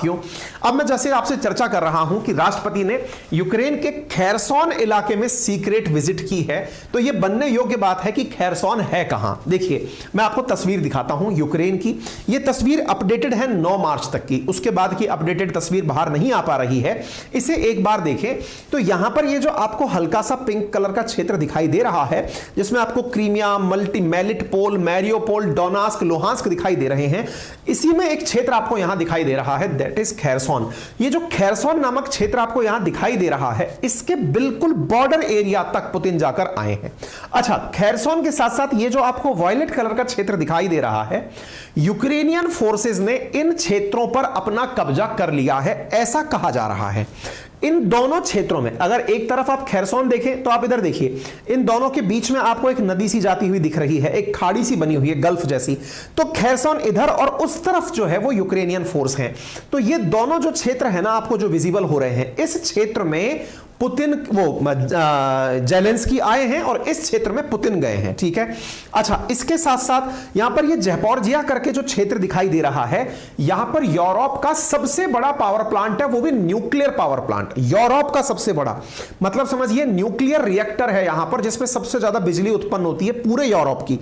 साथियों, अब मैं जैसे आपसे चर्चा कर रहा हूं कि राष्ट्रपति ने यूक्रेन के खैरसोन इलाके में सीक्रेट विजिट की है, तो यह बनने योग्य बात है कि खैरसोन है कहां। देखिए मैं आपको तस्वीर दिखाता हूं यूक्रेन की। यह तस्वीर अपडेटेड है 9 मार्च तक की, उसके बाद की अपडेटेड तस्वीर बाहर नहीं आ पा रही है। इसे एक बार देखें तो यहां पर यह जो आपको हल्का सा पिंक कलर का क्षेत्र दिखाई दे रहा है, जिसमें आपको क्रीमिया, मेलिटपोल, मैरियोपोल, डोनास्क, लुहांस्क दिखाई दे रहे हैं, इसी में एक क्षेत्र आपको यहां दिखाई दे रहा है, दैट इज खैरसोन। ये जो खैरसोन नामक क्षेत्र आपको यहां दिखाई दे रहा है, इसके बिल्कुल बॉर्डर एरिया तक पुतिन जाकर आए हैं। अच्छा, खैरसोन के साथ साथ ये जो आपको वॉयलेट कलर का क्षेत्र दिखाई दे रहा है, यूक्रेनियन फोर्सेस ने इन क्षेत्रों पर अपना कब्जा कर लिया है, ऐसा कहा जा रहा है। इन दोनों क्षेत्रों में अगर एक तरफ आप खैरसोन देखें तो आप इधर देखिए, इन दोनों के बीच में आपको एक नदी सी जाती हुई दिख रही है, एक खाड़ी सी बनी हुई है, गल्फ जैसी। तो खैरसोन इधर और उस तरफ जो है वो यूक्रेनियन फोर्स हैं। तो ये दोनों जो क्षेत्र है ना आपको जो विजिबल हो रहे हैं, इस क्षेत्र में पुतिन जेलेंस्की आए हैं और इस क्षेत्र में पुतिन गए हैं, ठीक है। अच्छा, इसके साथ साथ यहां पर ये ज़पोरिज़िया करके जो क्षेत्र दिखाई दे रहा है, यहां पर यूरोप का सबसे बड़ा पावर प्लांट है, वो भी न्यूक्लियर पावर प्लांट, यूरोप का सबसे बड़ा, मतलब समझिए न्यूक्लियर रिएक्टर है यहां पर, जिसमें सबसे ज्यादा बिजली उत्पन्न होती है पूरे यूरोप की।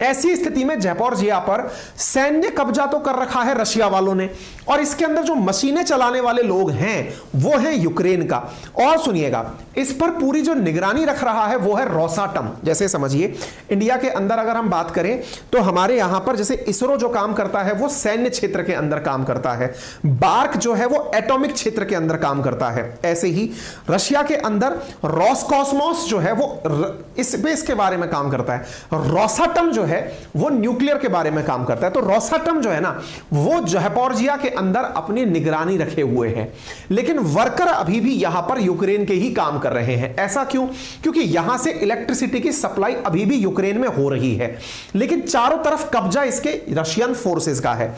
ऐसी स्थिति में ज़पोरिज़िया पर सैन्य कब्जा तो कर रखा है रशिया वालों ने, और इसके अंदर जो मशीनें चलाने वाले लोग हैं वो है यूक्रेन का। और सुनिएगा, इस पर पूरी जो निगरानी रख रहा है वो है रोसाटम। जैसे समझिए इंडिया के अंदर अगर हम बात करें तो हमारे यहां पर जैसे इसरो जो काम करता है वो सैन्य क्षेत्र के अंदर काम करता है, बार्क जो है वो एटॉमिक क्षेत्र के अंदर काम करता है। ऐसे ही रशिया के अंदर रोसकॉस्मोस जो है वो स्पेस के बारे में काम करता है, रोसाटम जो है वो न्यूक्लियर के बारे में काम करता है। तो रोसाटम जो है ना वो ज़पोरिज़िया के अंदर अपनी निगरानी रखे हुए हैं, लेकिन वर्कर अभी भी यहां पर यूक्रेन के ही काम कर रहे हैं। ऐसा क्यों? क्योंकि यहां से इलेक्ट्रिसिटी की सप्लाई अभी भी यूक्रेन में हो रही है, लेकिन चारों तरफ कब्जा इसके रशियन फोर्सेस का है।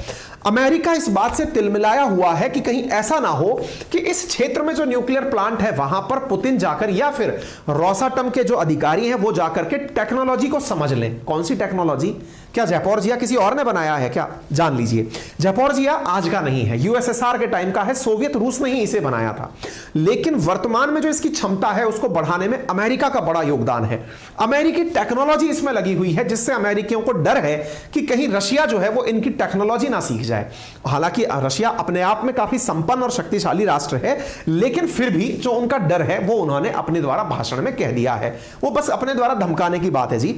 अमेरिका इस बात से तिलमिलाया हुआ है कि कहीं ऐसा ना हो कि इस क्षेत्र में जो न्यूक्लियर प्लांट है वहां पर पुतिन जाकर या फिर रोसाटम के जो अधिकारी हैं वो जाकर के टेक्नोलॉजी को समझ लें। कौन सी टेक्नोलॉजी? क्या ज़पोरिज़िया किसी और ने बनाया है क्या? जान लीजिए, ज़पोरिज़िया आज का नहीं है, यूएसएसआर के टाइम का है, सोवियत रूस ने ही इसे बनाया था, लेकिन वर्तमान में जो इसकी क्षमता है उसको बढ़ाने में अमेरिका का बड़ा योगदान है। अमेरिकी टेक्नोलॉजी इसमें लगी हुई है, जिससे अमेरिकियों को डर है कि कहीं रशिया जो है वो इनकी टेक्नोलॉजी ना सीख जाए। हालांकि रशिया अपने आप में काफी संपन्न और शक्तिशाली राष्ट्र है, लेकिन फिर भी जो उनका डर है वो उन्होंने अपने द्वारा भाषण में कह दिया है, वो बस अपने द्वारा धमकाने की बात है जी।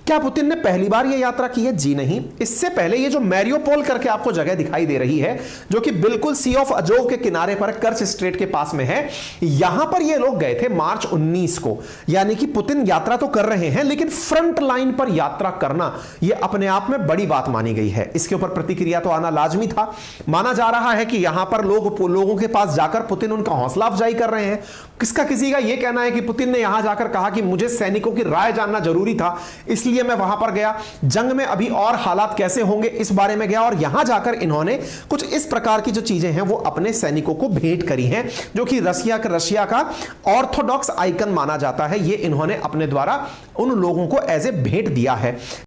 क्या पुतिन ने पहली बार यह यात्रा की है? जी नहीं। इससे पहले ये जो मैरियोपोल करके आपको जगह दिखाई दे रही है, जो कि बिल्कुल सी ऑफ अजोव के किनारे पर कर्च स्ट्रेट के पास में है, यहां पर ये लोग गए थे मार्च 19 को। यानी कि पुतिन यात्रा तो कर रहे हैं, लेकिन फ्रंट लाइन पर यात्रा करना यह अपने आप में बड़ी बात मानी गई है। इसके ऊपर प्रतिक्रिया तो आना लाजमी था। माना जा रहा है कि यहां पर लोगों के पास जाकर पुतिन उनका हौसला अफजाई कर रहे हैं। किसी का यह कहना है कि पुतिन ने यहां जाकर कहा कि मुझे सैनिकों की राय जानना जरूरी था, इसलिए मैं वहां पर गया, जंग में अभी और हालात कैसे होंगे इस बारे में गया, और यहां जाकर इन्होंने कुछ इस प्रकार की जो चीजें हैं वो अपने सैनिकों को भेंट करी हैं, जो कि रशिया का ऑर्थोडॉक्स आइकन माना जाता है। ये इन्होंने अपने द्वारा उन लोगों को एज ए भेंट दिया है।